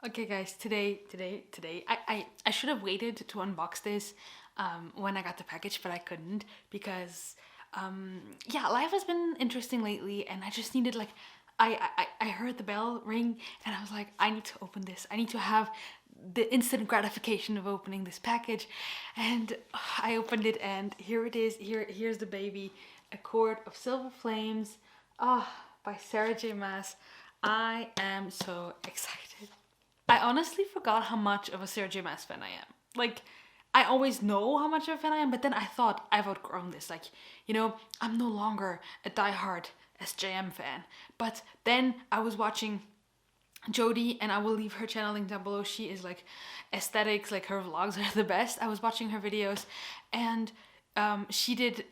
Okay guys, today, I should have waited to unbox this when I got the package, but I couldn't because yeah, life has been interesting lately and I just needed like I heard the bell ring and I was like, I need to open this. I need to have the instant gratification of opening this package. And I opened it and here it is. Here's the baby. A Cord of Silver Flames. By Sarah J Maas. I am so excited. I honestly forgot how much of a Sarah J Maas fan I am. Like, I always know how much of a fan I am, but then I thought I've outgrown this. Like, I'm no longer a diehard SJM fan. But then I was watching Jodie, and I will leave her channel link down below. She is like aesthetics, like her vlogs are the best. I was watching her videos, and she did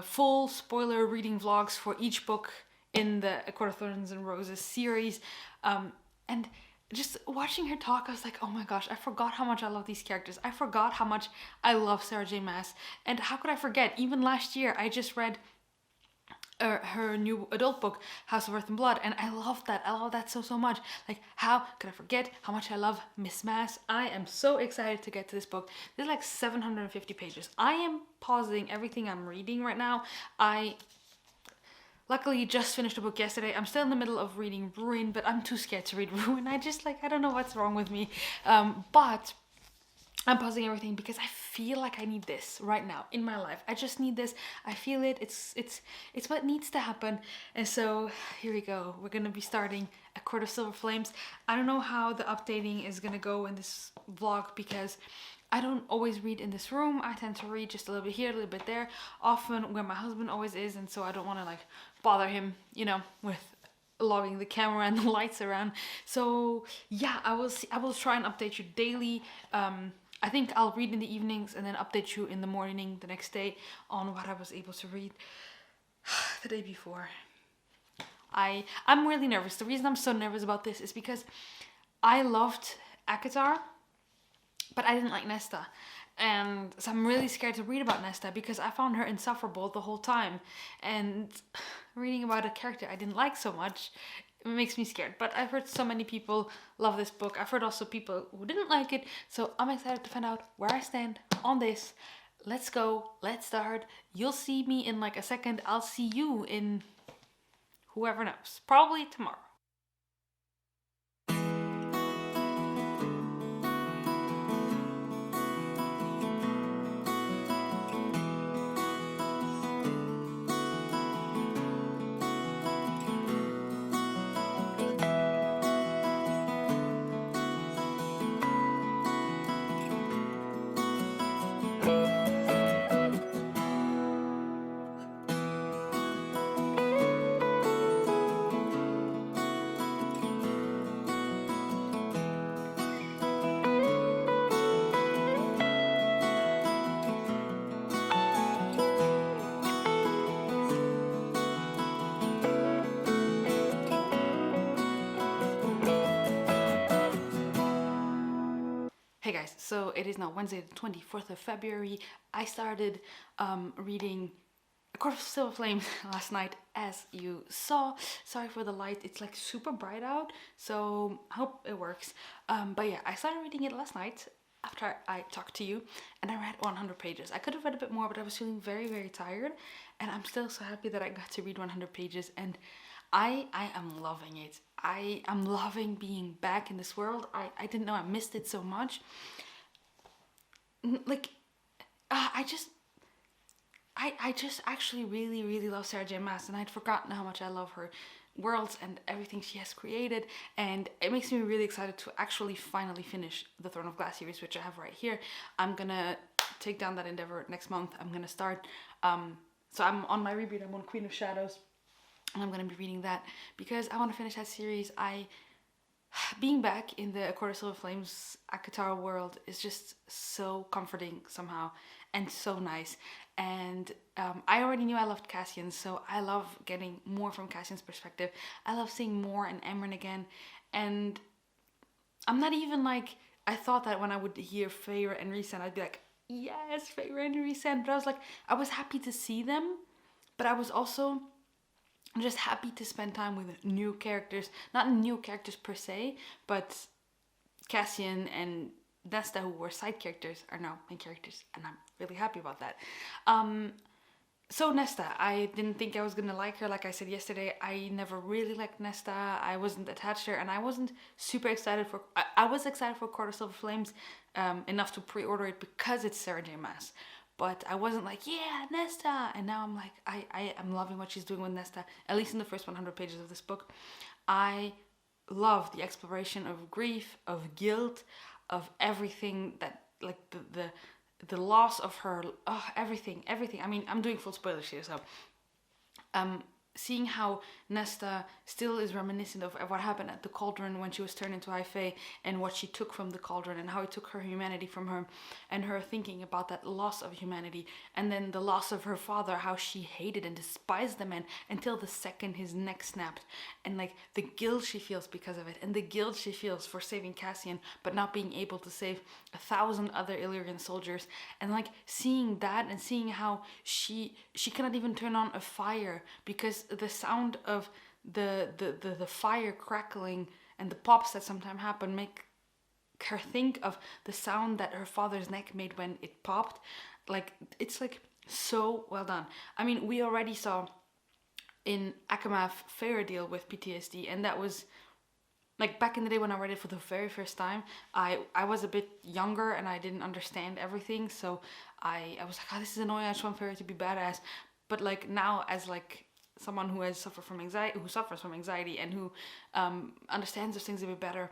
full spoiler reading vlogs for each book in the A Court of Thorns and Roses series. And just watching her talk, I was like, oh my gosh, I forgot how much I love these characters. I forgot how much I love Sarah J Maas. And how could I forget? Even last year, I just read her new adult book, House of Earth and Blood, and I love that. I love that so much. Like, how could I forget how much I love Miss Maas? I am so excited to get to this book. There's like 750 pages. I am pausing everything I'm reading right now. I luckily just finished a book yesterday. I'm still in the middle of reading Ruin, but I'm too scared to read Ruin. I don't know what's wrong with me. But I'm pausing everything because I feel like I need this right now in my life. I just need this. I feel it. It's what needs to happen. And so here we go. We're gonna be starting A Court of Silver Flames. I don't know how the updating is gonna go in this vlog because I don't always read in this room. I tend to read just a little bit here, a little bit there, often where my husband always is, and so I don't want to like bother him, with logging the camera and the lights around. So yeah, I will try and update you daily. I think I'll read in the evenings and then update you in the morning the next day on what I was able to read the day before. I'm really nervous. The reason I'm so nervous about this is because I loved ACOSF, but I didn't like Nesta. And so I'm really scared to read about Nesta because I found her insufferable the whole time. And reading about a character I didn't like so much, it makes me scared. But I've heard so many people love this book. I've heard also people who didn't like it. So I'm excited to find out where I stand on this. Let's go. Let's start. You'll see me in like a second. I'll see you in whoever knows. Probably tomorrow. Hey guys, so it is now Wednesday the 24th of February. I started reading A Court of Silver Flames last night, as you saw. Sorry for the light, it's like super bright out, so I hope it works. But yeah, I started reading it last night after I talked to you, and I read 100 pages. I could have read a bit more, but I was feeling very tired, and I'm still so happy that I got to read 100 pages, and I am loving it. I am loving being back in this world. I didn't know I missed it so much. Like, I just actually really love Sarah J Maas, and I'd forgotten how much I love her worlds and everything she has created, and it makes me really excited to actually finally finish the Throne of Glass series, which I have right here. I'm gonna take down that endeavor next month. I'm gonna start, so I'm on my reread. I'm on Queen of Shadows, and I'm gonna be reading that because I want to finish that series. Being back in the A Court of Silver Flames ACOTAR world is just so comforting somehow and so nice. And I already knew I loved Cassian, so I love getting more from Cassian's perspective. I love seeing more and Emran again, and I'm not even like, I thought that when I would hear Feyre and Rhysand, I'd be like, yes, Feyre and Rhysand, but I was like, I was happy to see them, but I was also I'm just happy to spend time with new characters. Not new characters per se, but Cassian and Nesta, who were side characters, are now main characters, and I'm really happy about that. So Nesta, I didn't think I was gonna like her. Like I said yesterday, I never really liked Nesta. I wasn't attached to her, and I wasn't super excited for. I was excited for Court of Silver Flames, enough to pre-order it because it's Sarah J Maas. But I wasn't like, yeah, Nesta. And now I'm like, I am loving what she's doing with Nesta. At least in the first 100 pages of this book, I love the exploration of grief, of guilt, of everything that, like, the loss of her, everything. I mean, I'm doing full spoilers here, so seeing how Nesta still is reminiscent of what happened at the cauldron when she was turned into High Fae, and what she took from the cauldron, and how it took her humanity from her, and her thinking about that loss of humanity, and then the loss of her father, how she hated and despised the man until the second his neck snapped, and like the guilt she feels because of it, and the guilt she feels for saving Cassian but not being able to save 1,000 other Illyrian soldiers, and like seeing that, and seeing how she cannot even turn on a fire because the sound of the fire crackling and the pops that sometimes happen make her think of the sound that her father's neck made when it popped. Like, it's like so well done. I mean, we already saw in ACOSF Fair deal with PTSD, and that was like back in the day when I read it for the very first time. I was a bit younger and I didn't understand everything, so I was like, oh, this is annoying, I just want Fairy to be badass. But like now, as like someone who suffers from anxiety and who understands those things a bit better,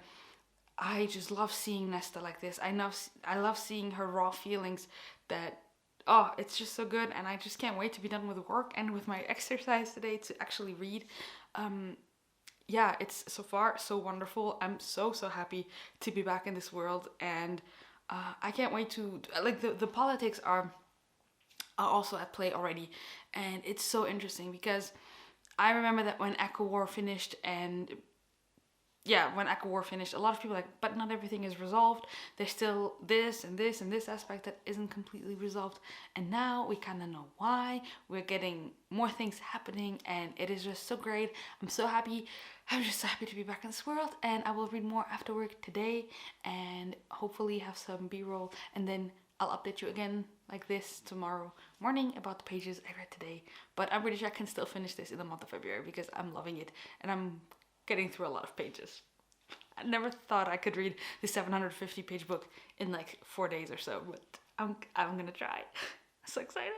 I just love seeing Nesta like this. I love seeing her raw feelings. That, oh, it's just so good, and I just can't wait to be done with work and with my exercise today to actually read. Yeah, it's so far so wonderful. I'm so happy to be back in this world, and I can't wait to, like, the politics are also at play already, and it's so interesting because I remember that when Echo War finished, and yeah, when Echo War finished, a lot of people were like, but not everything is resolved. There's still this and this and this aspect that isn't completely resolved. And now we kind of know why. We're getting more things happening, and it is just so great. I'm so happy. I'm just so happy to be back in this world, and I will read more after work today, and hopefully have some B-roll, and then I'll update you again like this tomorrow morning about the pages I read today. But I'm pretty sure I can still finish this in the month of February because I'm loving it, and I'm getting through a lot of pages. I never thought I could read the 750 page book in like 4 days or so, but I'm gonna try. So excited.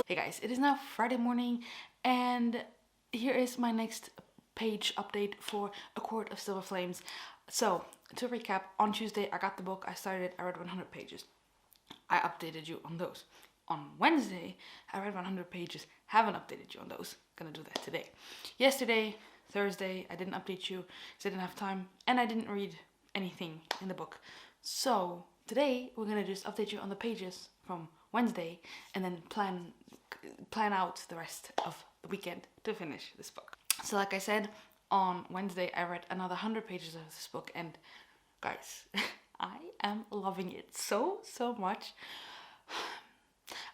Hey guys, it is now Friday morning, and here is my next page update for A Court of Silver Flames. So, to recap, on Tuesday I got the book, I started it, I read 100 pages. I updated you on those. On Wednesday, I read 100 pages, haven't updated you on those. Gonna do that today. Yesterday, Thursday, I didn't update you because I didn't have time, and I didn't read anything in the book. So, today we're gonna just update you on the pages from Wednesday, and then plan out the rest of the weekend to finish this book. So like I said, on Wednesday I read another 100 pages of this book, and guys, I am loving it so much.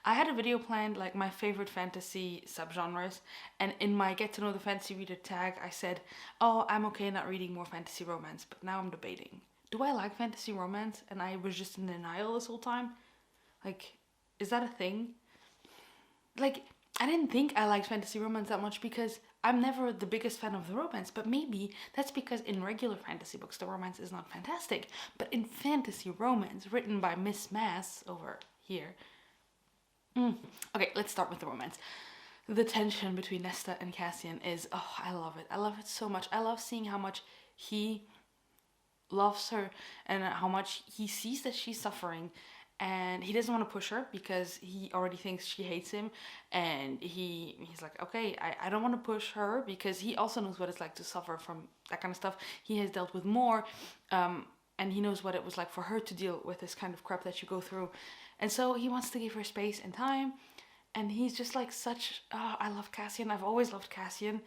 I had a video planned, like my favorite fantasy subgenres, and in my get to know the fantasy reader tag I said, oh, I'm okay not reading more fantasy romance, but now I'm debating, do I like fantasy romance? And I was just in denial this whole time. Like, is that a thing? Like, I didn't think I liked fantasy romance that much because I'm never the biggest fan of the romance, but maybe that's because in regular fantasy books the romance is not fantastic, but in fantasy romance written by Miss Maas over here. Okay, let's start with the romance. The tension between Nesta and Cassian is, oh, I love it. I love it so much. I love seeing how much he loves her and how much he sees that she's suffering, and he doesn't want to push her because he already thinks she hates him, and he's like, okay, I don't want to push her because he also knows what it's like to suffer from that kind of stuff. He has dealt with more, and he knows what it was like for her to deal with this kind of crap that you go through, and so he wants to give her space and time. And he's just like such, I love Cassian. I've always loved Cassian.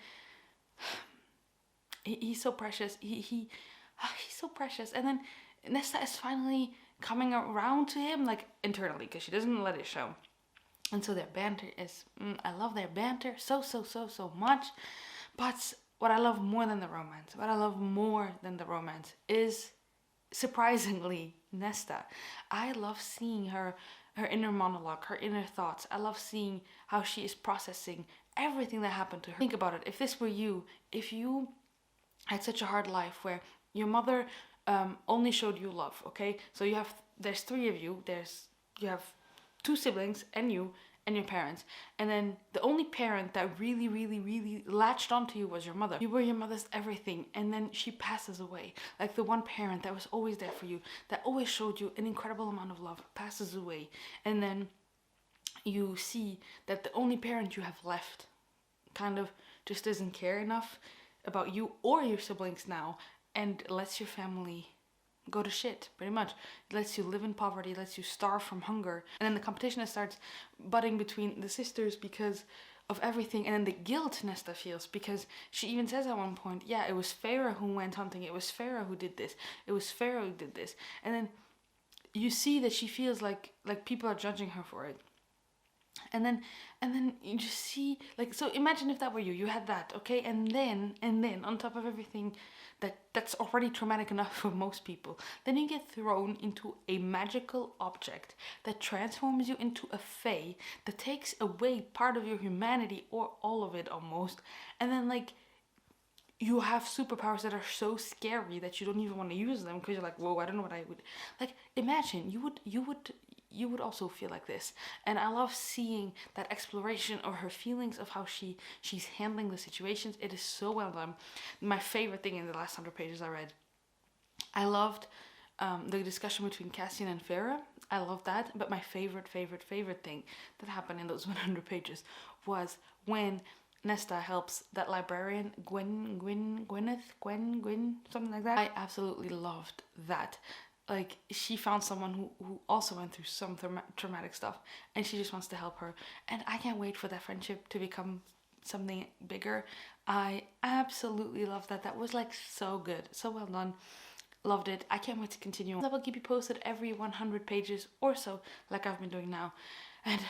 He's so precious. He's so precious. And then Nesta is finally coming around to him, like internally, because she doesn't let it show. And so their banter is, I love their banter so much. But what I love more than the romance, is surprisingly Nesta. I love seeing her inner monologue, her inner thoughts. I love seeing how she is processing everything that happened to her. Think about it. If this were you, if you had such a hard life where your mother only showed you love, okay? So there's three of you. You have two siblings and you and your parents. And then the only parent that really latched onto you was your mother. You were your mother's everything, and then she passes away. Like the one parent that was always there for you, that always showed you an incredible amount of love, passes away. And then you see that the only parent you have left kind of just doesn't care enough about you or your siblings now, and lets your family go to shit, pretty much. It lets you live in poverty, lets you starve from hunger. And then the competition starts budding between the sisters because of everything. And then the guilt Nesta feels, because she even says at one point, yeah, it was Farah who went hunting, it was Farah who did this, it was Farah who did this. And then you see that she feels like people are judging her for it. And then you just see, like, so imagine if that were you. You had that, okay? And then on top of everything that's already traumatic enough for most people, then you get thrown into a magical object that transforms you into a fae, that takes away part of your humanity, or all of it almost. And then, like, you have superpowers that are so scary that you don't even want to use them because you're like, whoa, I don't know what I would, like, imagine you would also feel like this. And I love seeing that exploration of her feelings, of how she's handling the situations. It is so well done. My favorite thing in the last 100 pages I read, I loved the discussion between Cassian and Farah. I loved that. But my favorite thing that happened in those 100 pages was when Nesta helps that librarian, Gwyneth, something like that. I absolutely loved that. Like, she found someone who also went through some traumatic stuff, and she just wants to help her. And I can't wait for that friendship to become something bigger. I absolutely love that. That was, like, so good. So well done. Loved it. I can't wait to continue. I will keep you posted every 100 pages or so, like I've been doing now. And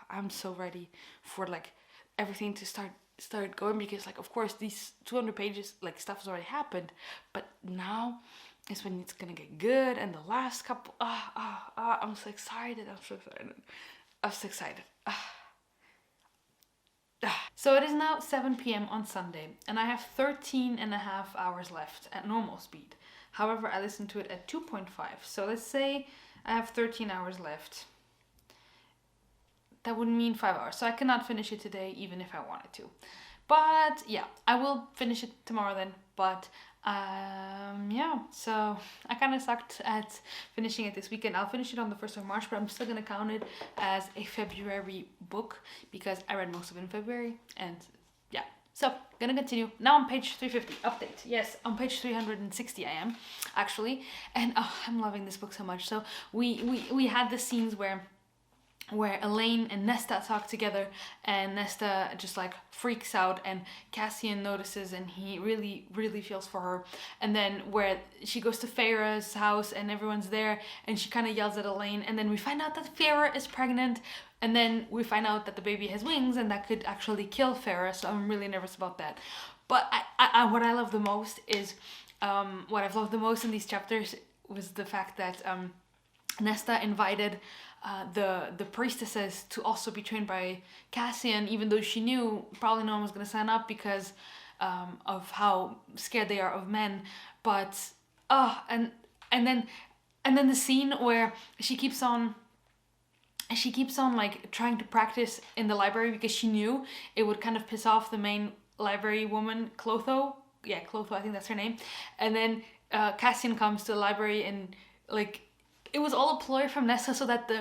I'm so ready for, like, everything to start going, because, like, of course, these 200 pages, like, stuff has already happened, but now is when it's gonna get good. And the last couple, I'm so excited. So it is now 7 p.m. on Sunday, and I have 13.5 hours left at normal speed. However, I listened to it at 2.5, so let's say I have 13 hours left. That would mean 5 hours, so I cannot finish it today even if I wanted to. But yeah, I will finish it tomorrow then. But yeah, so I kind of sucked at finishing it this weekend. I'll finish it on the 1st of March, but I'm still gonna count it as a February book because I read most of it in February. And yeah, so gonna continue. Now on page 350, update. Yes, on page 360 I am actually, and I'm loving this book so much. So we had the scenes where Elaine and Nesta talk together, and Nesta just like freaks out, and Cassian notices, and he really feels for her. And then where she goes to Farah's house and everyone's there, and she kind of yells at Elaine, and then we find out that Farah is pregnant, and then we find out that the baby has wings, and that could actually kill Farah, so I'm really nervous about that. But what I love the most is, what I've loved the most in these chapters was the fact that Nesta invited the priestesses to also be trained by Cassian, even though she knew probably no one was going to sign up because of how scared they are of men. But and then the scene where she keeps on like trying to practice in the library because she knew it would kind of piss off the main library woman, Clotho. Yeah, Clotho, I think that's her name. And then Cassian comes to the library and like it was all a ploy from Nesta so that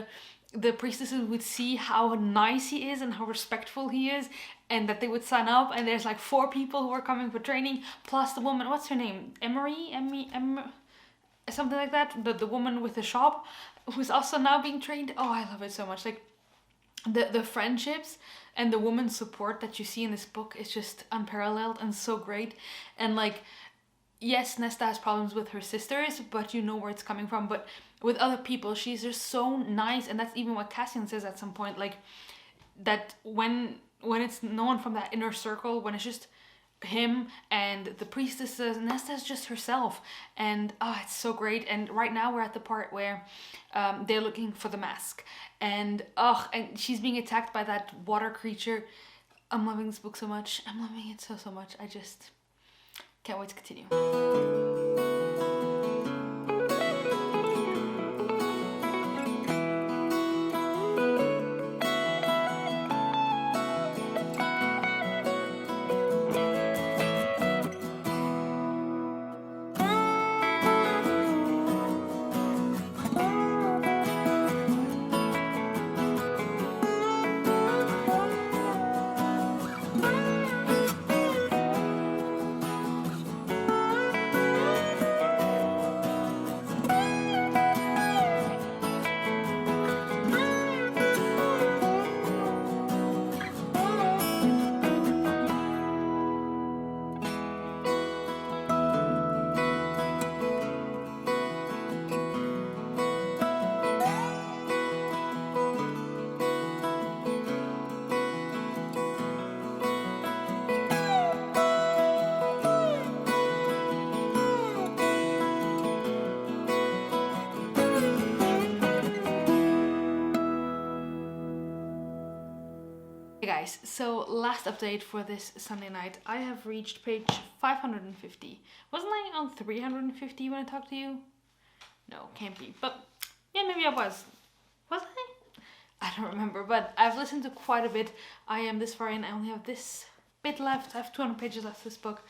the priestesses would see how nice he is and how respectful he is, and that they would sign up. And there's like 4 people who are coming for training, plus the woman, what's her name, Emery, something like that, the woman with the shop, who's also now being trained. Oh, I love it so much. Like the friendships and the woman's support that you see in this book is just unparalleled and so great. And like, yes, Nesta has problems with her sisters, but you know where it's coming from. But with other people, she's just so nice. And that's even what Cassian says at some point, like that when it's no one from that inner circle, when it's just him and the priestesses, Nesta's just herself. And it's so great. And right now we're at the part where they're looking for the mask, and she's being attacked by that water creature. I'm loving this book so much. I'm loving it so much. I just can't wait to continue. Guys, so last update for this Sunday night. I have reached page 550. Wasn't I on 350 when I talked to you? No, can't be. But yeah, maybe I was. Was I don't remember, but I've listened to quite a bit. I am this far in. I only have this bit left. I have 200 pages left of this book,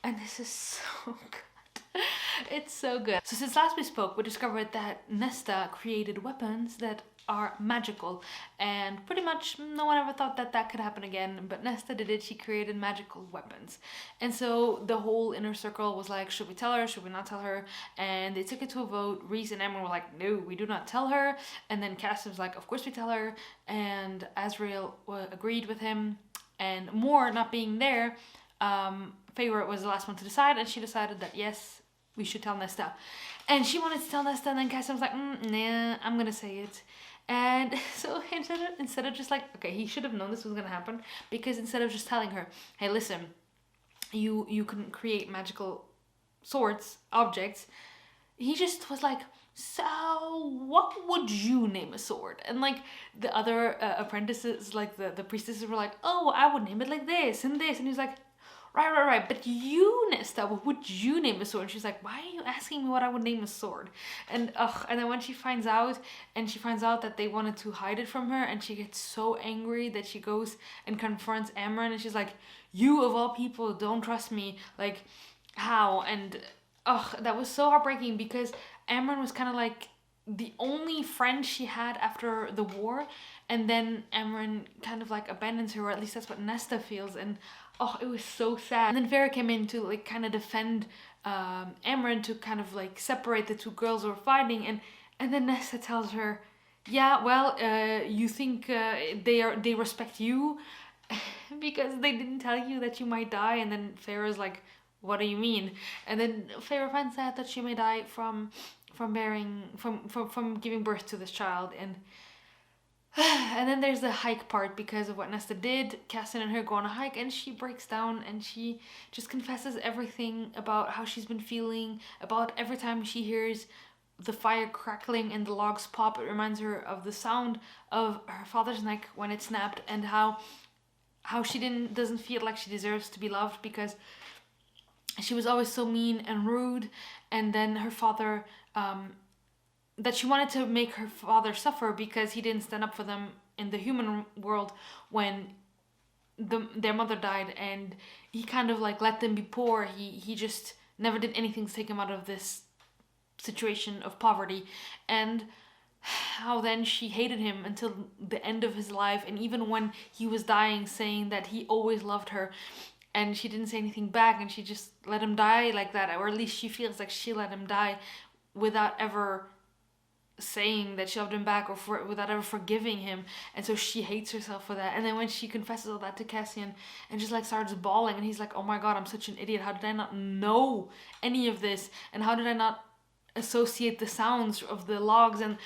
and this is so good. It's so good. So since last we spoke, we discovered that Nesta created weapons that are magical, and pretty much no one ever thought that that could happen again, but Nesta did it. She created magical weapons. And so the whole inner circle was like, should we tell her, should we not tell her? And they took it to a vote. Reese and Emma were like, no, we do not tell her. And then Cass was like, of course we tell her. And Azrael agreed with him. And Moore not being there, Feyre was the last one to decide, and she decided that yes, we should tell Nesta. And she wanted to tell Nesta, and then Cass was like, nah, I'm gonna say it. And so instead of just like, okay, he should have known this was gonna happen, because instead of just telling her, hey, listen, you can create magical swords, objects, he just was like, so what would you name a sword? And like the other apprentices, like the priestesses were like, oh, I would name it like this and this. And he's like, right, but you, Nesta, what would you name a sword? And she's like, why are you asking me what I would name a sword? And then when she finds out that they wanted to hide it from her, and she gets so angry that she goes and confronts Amren, and she's like, you of all people don't trust me, like, how? And that was so heartbreaking, because Amren was kind of like the only friend she had after the war, and then Amren kind of like abandons her, or at least that's what Nesta feels. And it was so sad. And then Vera came in to like kind of defend Amren, to kind of like separate the two girls who were fighting, and then Nesta tells her, yeah, well, you think they respect you because they didn't tell you that you might die. And then Feyre's like, what do you mean? And then Feyre finds out that she may die from giving birth to this child. And then there's the hike part, because of what Nesta did. Cassian and her go on a hike, and she breaks down, and she just confesses everything about how she's been feeling, about every time she hears the fire crackling and the logs pop, it reminds her of the sound of her father's neck when it snapped, and how she doesn't feel like she deserves to be loved, because she was always so mean and rude. And then her father, that she wanted to make her father suffer because he didn't stand up for them in the human world when their mother died, and he kind of like let them be poor. He just never did anything to take him out of this situation of poverty, and how then she hated him until the end of his life, and even when he was dying, saying that he always loved her, and she didn't say anything back, and she just let him die like that, or at least she feels like she let him die without ever saying that she loved him back, or without ever forgiving him. And so she hates herself for that. And then when she confesses all that to Cassian and just like starts bawling, and he's like, oh my god, I'm such an idiot, how did I not know any of this, and how did I not associate the sounds of the logs? And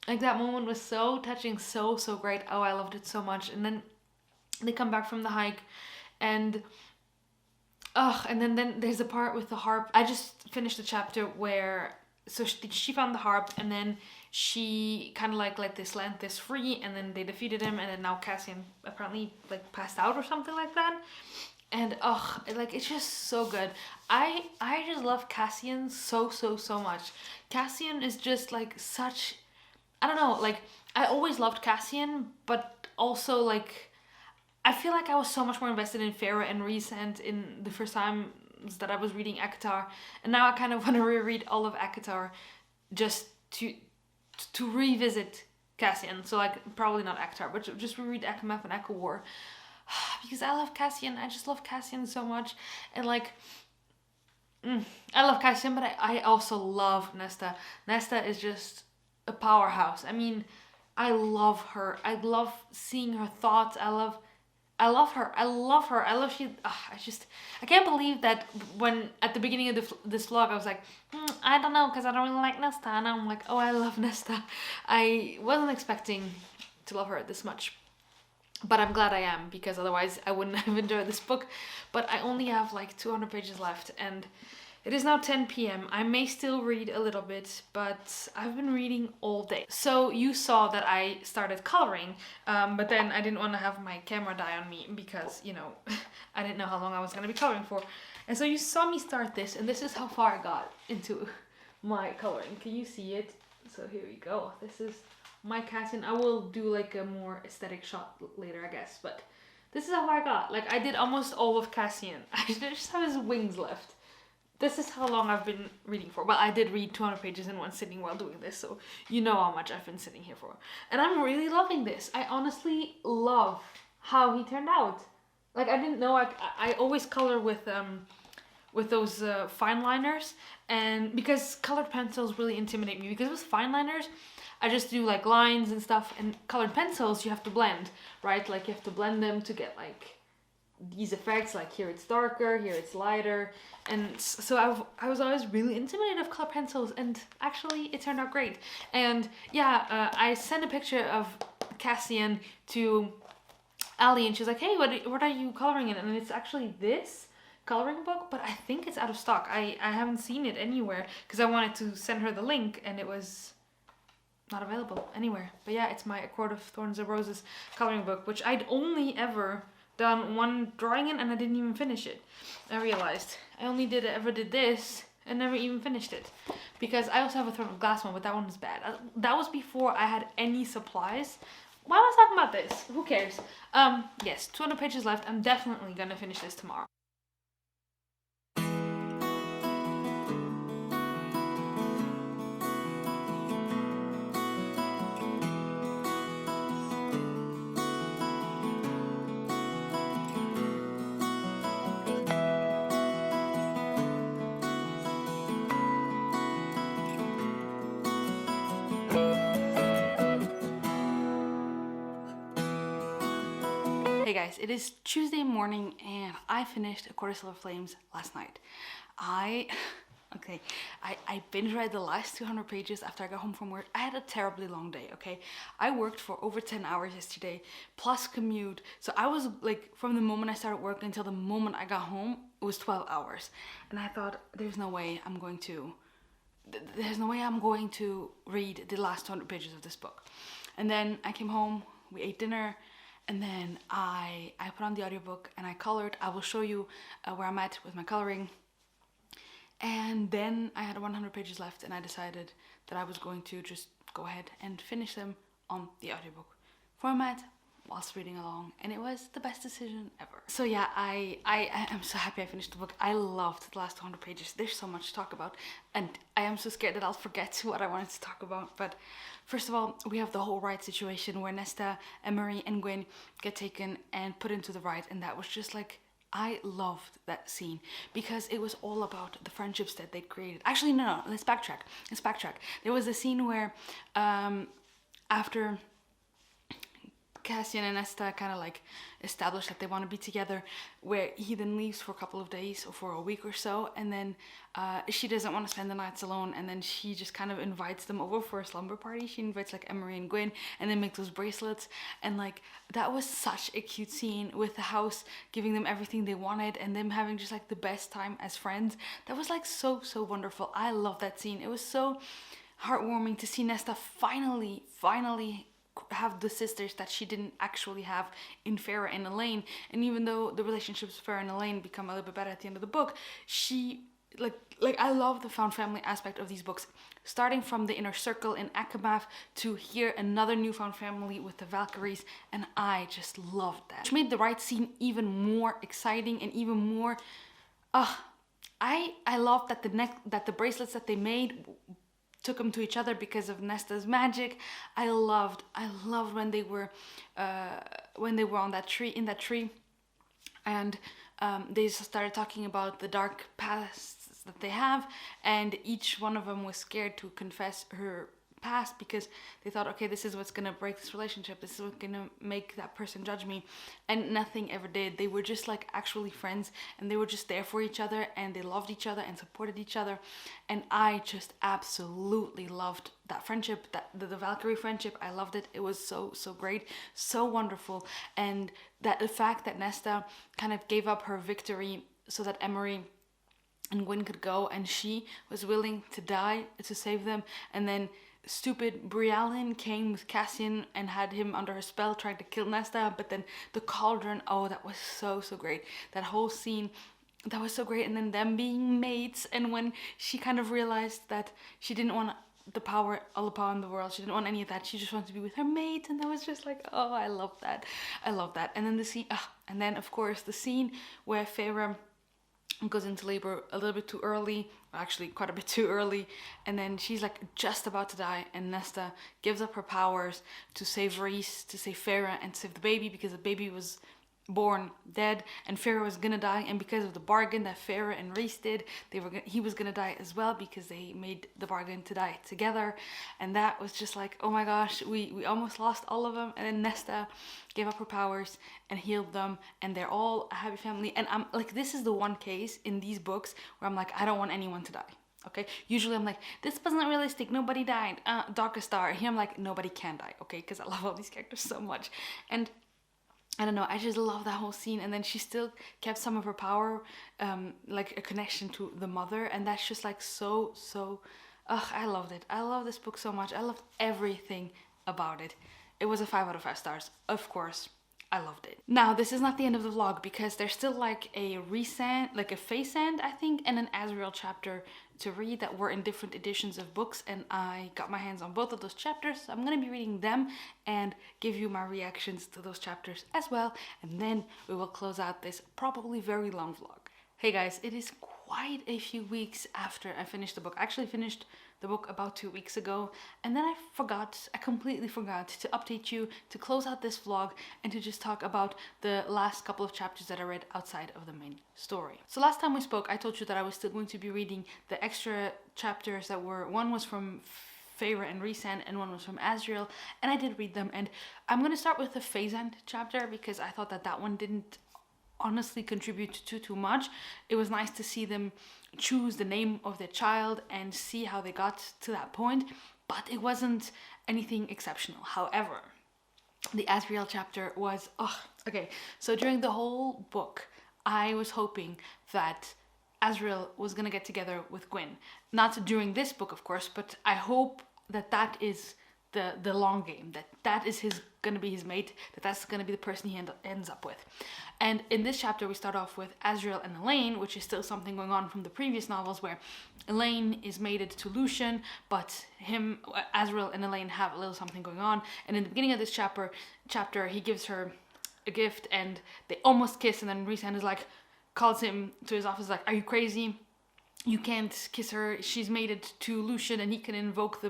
like that moment was so touching, so great. Oh, I loved it so much. And then they come back from the hike, and and then there's a part with the harp. I just finished the chapter where she found the harp, and then she kind of like let this Lantis free, and then they defeated him, and then now Cassian apparently like passed out or something like that. And like it's just so good. I just love Cassian so much. Cassian is just like such, I don't know, like I always loved Cassian, but also like I feel like I was so much more invested in Farah and Rhysand in the first time that I was reading ACOTAR, and now I kind of want to reread all of ACOTAR just to revisit Cassian. So like probably not ACOTAR, but just reread ACOMF and Echo War, because I love Cassian. I just love Cassian so much, and like I love Cassian, but I also love Nesta. Nesta is just a powerhouse. I mean, I love her. I love seeing her thoughts. I love her. I love she. I can't believe that when at the beginning of this vlog I was like, I don't know, because I don't really like Nesta, and I'm like, oh, I love Nesta. I wasn't expecting to love her this much, but I'm glad I am, because otherwise I wouldn't have enjoyed this book. But I only have like 200 pages left, and it is now 10 p.m. I may still read a little bit, but I've been reading all day. So you saw that I started coloring, but then I didn't want to have my camera die on me because, you know, I didn't know how long I was going to be coloring for. And so you saw me start this, and this is how far I got into my coloring. Can you see it? So here we go. This is my Cassian. I will do like a more aesthetic shot later, I guess, but this is how far I got. Like I did almost all of Cassian. I just have his wings left. This is how long I've been reading for. Well, I did read 200 pages in one sitting while doing this, so you know how much I've been sitting here for. And I'm really loving this. I honestly love how he turned out. Like, I didn't know, I always color with those fine liners, and because colored pencils really intimidate me, because with fine liners, I just do like lines and stuff, and colored pencils, you have to blend, right? Like, you have to blend them to get like these effects, like here it's darker, here it's lighter, and so I was always really intimidated of color pencils, and actually it turned out great. And yeah, I sent a picture of Cassian to Ali, and she's like, hey, what are you coloring in? And it's actually this coloring book, but I think it's out of stock. I haven't seen it anywhere, because I wanted to send her the link, and it was not available anywhere. But yeah, it's my A Court of Thorns and Roses coloring book, which I'd only ever done one drawing in, and I didn't even finish it. I realized I only ever did this and never even finished it, because I also have a Throne of Glass one, but that one was bad. That was before I had any supplies. Why am I talking about this? Who cares? Yes, 200 pages left. I'm definitely gonna finish this tomorrow. Hey guys, it is Tuesday morning, and I finished A Quarter Silver Flames last night. I binge read the last 200 pages after I got home from work. I had a terribly long day, okay? I worked for over 10 hours yesterday, plus commute. So I was like, from the moment I started work until the moment I got home, it was 12 hours. And I thought, there's no way I'm going to read the last 200 pages of this book. And then I came home, we ate dinner, and then I put on the audiobook and I colored. I will show you where I'm at with my coloring. And then I had 100 pages left, and I decided that I was going to just go ahead and finish them on the audiobook format. whilst reading along, and it was the best decision ever. So yeah, I am so happy I finished the book. I loved the last 200 pages. There's so much to talk about, and I am so scared that I'll forget what I wanted to talk about. But first of all, we have the whole ride situation where Nesta, Emery, and Gwyn get taken and put into the ride, and that was just like, I loved that scene because it was all about the friendships that they'd created. Actually, no, let's backtrack. There was a scene where after Cassian and Nesta kind of like establish that they want to be together, where he then leaves for a couple of days or for a week or so, and then she doesn't want to spend the nights alone, and then she just kind of invites them over for a slumber party. She invites like Emery and Gwyn, and then make those bracelets, and like that was such a cute scene with the house giving them everything they wanted and them having just like the best time as friends. That was like so wonderful. I love that scene. It was so heartwarming to see Nesta finally have the sisters that she didn't actually have in Farah and Elaine. And even though the relationships with Farah and Elaine become a little bit better at the end of the book, she like I love the found family aspect of these books, starting from the inner circle in ACOSF to here another new found family with the Valkyries, and I just loved that, which made the right scene even more exciting and even more I love that the bracelets that they made took them to each other because of Nesta's magic. I loved when they were on that tree, and they started talking about the dark pasts that they have, and each one of them was scared to confess her past because they thought, okay, this is what's gonna break this relationship, this is what's gonna make that person judge me, and nothing ever did. They were just like actually friends, and they were just there for each other, and they loved each other and supported each other, and I just absolutely loved that friendship, that the Valkyrie friendship. I loved it. It was so great, so wonderful, and that the fact that Nesta kind of gave up her victory so that Emery and Gwyn could go, and she was willing to die to save them, and then stupid Brialyn came with Cassian and had him under her spell, trying to kill Nesta, but then the cauldron, oh, that was so great. That whole scene, that was so great. And then them being mates, and when she kind of realized that she didn't want all the power in the world, she didn't want any of that, she just wanted to be with her mate, and that was just like, oh, I love that. And then the scene, and then of course the scene where Farah goes into labor a little bit too early, actually quite a bit too early, and then she's like just about to die, and Nesta gives up her powers to save Rhys, to save Farah, and to save the baby, because the baby was born dead and Farah was gonna die, and because of the bargain that Farah and Rhys did, he was gonna die as well, because they made the bargain to die together. And that was just like, oh my gosh, we almost lost all of them, and then Nesta gave up her powers and healed them, and they're all a happy family. And I'm like, this is the one case in these books where I'm like, I don't want anyone to die. Okay, usually I'm like, this wasn't realistic, nobody died, Darker Star. Here I'm like, nobody can die, okay, because I love all these characters so much. And I don't know, I just love that whole scene. And then she still kept some of her power, like a connection to the mother, and that's just like so I loved it. I love this book so much. I loved everything about it. It was a 5 out of 5 stars, of course. I loved it. Now, this is not the end of the vlog, because there's still like a resend, like a face end, I think, and an Azriel chapter to read that were in different editions of books, and I got my hands on both of those chapters, so I'm gonna be reading them and give you my reactions to those chapters as well, and then we will close out this probably very long vlog. Hey guys, it is quite a few weeks after I finished the book. I actually finished the book about 2 weeks ago, and then I completely forgot to update you, to close out this vlog, and to just talk about the last couple of chapters that I read outside of the main story. So last time we spoke, I told you that I was still going to be reading the extra chapters that were, one was from Farah and Rhysand, and one was from Azriel, and I did read them. And I'm going to start with the Phasand chapter, because I thought that one didn't honestly contribute to too much. It was nice to see them choose the name of their child and see how they got to that point, but it wasn't anything exceptional. However, the Azriel chapter was, okay, so during the whole book I was hoping that Azriel was gonna get together with Gwyn. Not during this book, of course, but I hope that is the long game, that is gonna be his mate, that's gonna be the person he ends up with. And in this chapter we start off with Azriel and Elaine, which is still something going on from the previous novels, where Elaine is mated to Lucian, but Azriel and Elaine have a little something going on. And in the beginning of this chapter he gives her a gift and they almost kiss, and then Rhysand is like, calls him to his office like, are you crazy? You can't kiss her, she's mated to Lucian and he can invoke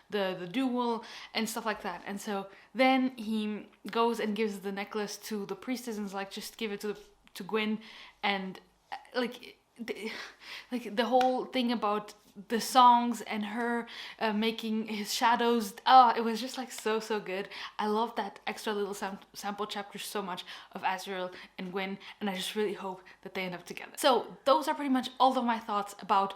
the duel and stuff like that. And so then he goes and gives the necklace to the priestess and is like, just give it to Gwyn. And like the whole thing about the songs and her making his shadows, it was just like so good. I love that extra little sample chapter so much of Azriel and Gwyn, and I just really hope that they end up together. So those are pretty much all of my thoughts about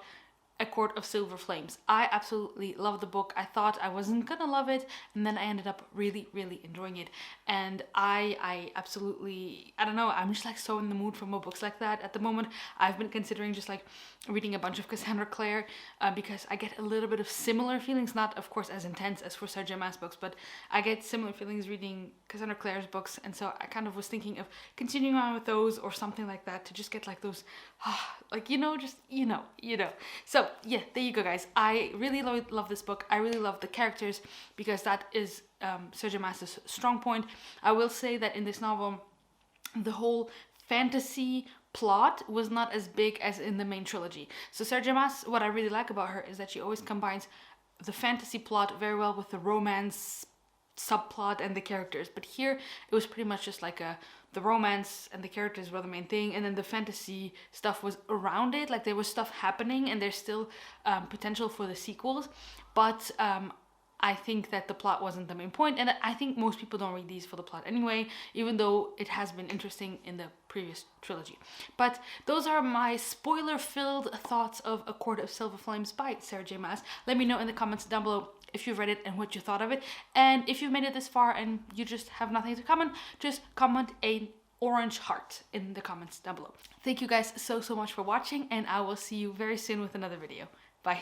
A Court of Silver Flames. I absolutely love the book. I thought I wasn't gonna love it, and then I ended up really enjoying it. And I absolutely, I don't know, I'm just like so in the mood for more books like that at the moment. I've been considering just like reading a bunch of Cassandra Clare because I get a little bit of similar feelings, not of course as intense as for Sarah J Maas books, but I get similar feelings reading Cassandra Clare's books, and so I kind of was thinking of continuing on with those or something like that to just get like those, like, just, So yeah, there you go guys. I really love this book. I really love the characters because that is Sarah J Maas's strong point. I will say that in this novel, the whole fantasy plot was not as big as in the main trilogy. So Sarah J Maas, what I really like about her is that she always combines the fantasy plot very well with the romance subplot and the characters. But here it was pretty much just like the romance and the characters were the main thing, and then the fantasy stuff was around it. Like there was stuff happening and there's still potential for the sequels, but I think that the plot wasn't the main point, and I think most people don't read these for the plot anyway, even though it has been interesting in the previous trilogy. But those are my spoiler-filled thoughts of A Court of Silver Flames by Sarah J Maas. Let me know in the comments down below if you've read it and what you thought of it. And if you've made it this far and you just have nothing to comment, just comment an orange heart in the comments down below. Thank you guys so much for watching, and I will see you very soon with another video. Bye.